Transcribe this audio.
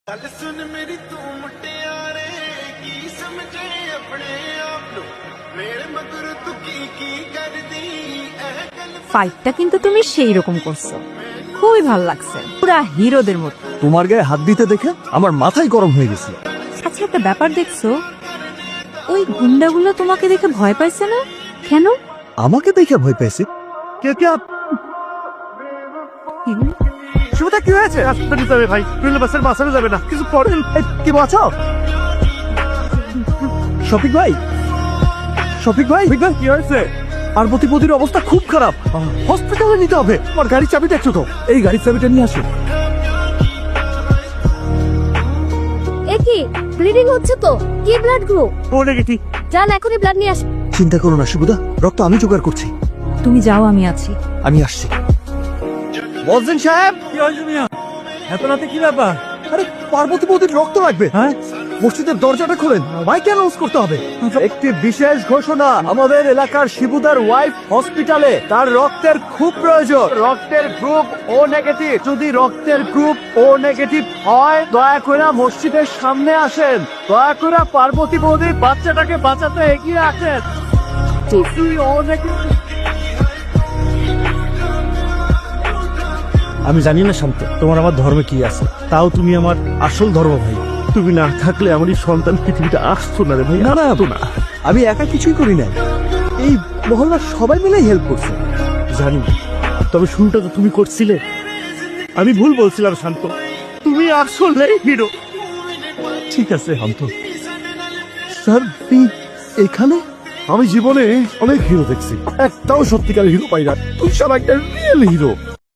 गल सुन मेरी तू मुटियारे की समझे अपने आप नु मेरे मगर तू की कर दी ফাইটটা কিন্তু তুমি সেই রকম করছো, খুবই ভালো লাগছে, পুরা হিরোদের মতো। তোমার গায়ে হাত দিতে দেখে আমার মাথায় গরম হয়ে গেছিল। আচ্ছা, একটা ব্যাপার দেখছো, ওই গুন্ডাগুলো তোমাকে দেখে ভয় পাইছে না কেন? আমাকে দেখে ভয় পেয়েছে? কে কে শুভদা, কি হয়েছে? হাসপাতালে যাবে ভাই, নইলে বাসের বাসারে যাবে না, কিছু পড়েন। কি বাঁচাও। শফিক ভাই, শফিক ভাই, কি হয়েছে? পার্বতীপতির অবস্থা খুব খারাপ, হসপিটালে নিতে হবে। আমার গাড়ির চাবিটা একটু তো, এই গাড়ির চাবিটা নিয়ে আসো। এ কি ব্লিডিং হচ্ছে তো? কি ব্লাড গ্রুপ? ও নেগেটিভ। যান এখনই ব্লাড নিয়ে আসুন। চিন্তা করো না শুভদা, রক্ত আমি জোগাড় করছি। তুমি যাও, আমি আছি। আমি আসছি। বলছেন সাহেব, কি হয়েছে মিয়া? এত রাতে কি ব্যাপার? আরে পার্বতীপতির রক্ত লাগবে। হ্যাঁ, মসজিদের দরজাটা খোলেন, মাইকে অ্যানাউন্স করতে হবে। একটি বিশেষ ঘোষণা, আমাদের এলাকার শিবুদার ওয়াইফ হসপিটালে, তার রক্তের খুব প্রয়োজন। রক্তের গ্রুপ ও নেগেটিভ। যদি রক্তের গ্রুপ ও নেগেটিভ হয়, দয়া করে মসজিদের সামনে আসেন। দয়া করে পার্বতী বৌদির বাচ্চাটাকে বাঁচাতে এগিয়ে আসেন। যদি ও নেগেটিভ। আমি জানি না শান্ত, তোমার আমার ধর্মে কি আছে, তাও তুমি আমার আসল ধর্ম ভাই। তুমি না থাকলে আমার এই সন্তান পৃথিবীতে আসতো না রে ভাই। না না না, আমি একা কিছুই করি না, এই মহল্লার সবাই মিলে হেল্প করছে। জানি, তবে শুরুটা তো তুমি করছিলে। আমি ভুল বলছিলাম শান্ত, তুমি আসলে হিরো। ঠিক আছে শান্ত। স্যার, আপনি এখানে? আমি জীবনে অনেক হিরো দেখছি, একটাও সত্যিকার হিরো পাই না। তুই সব একটা রিয়েল হিরো।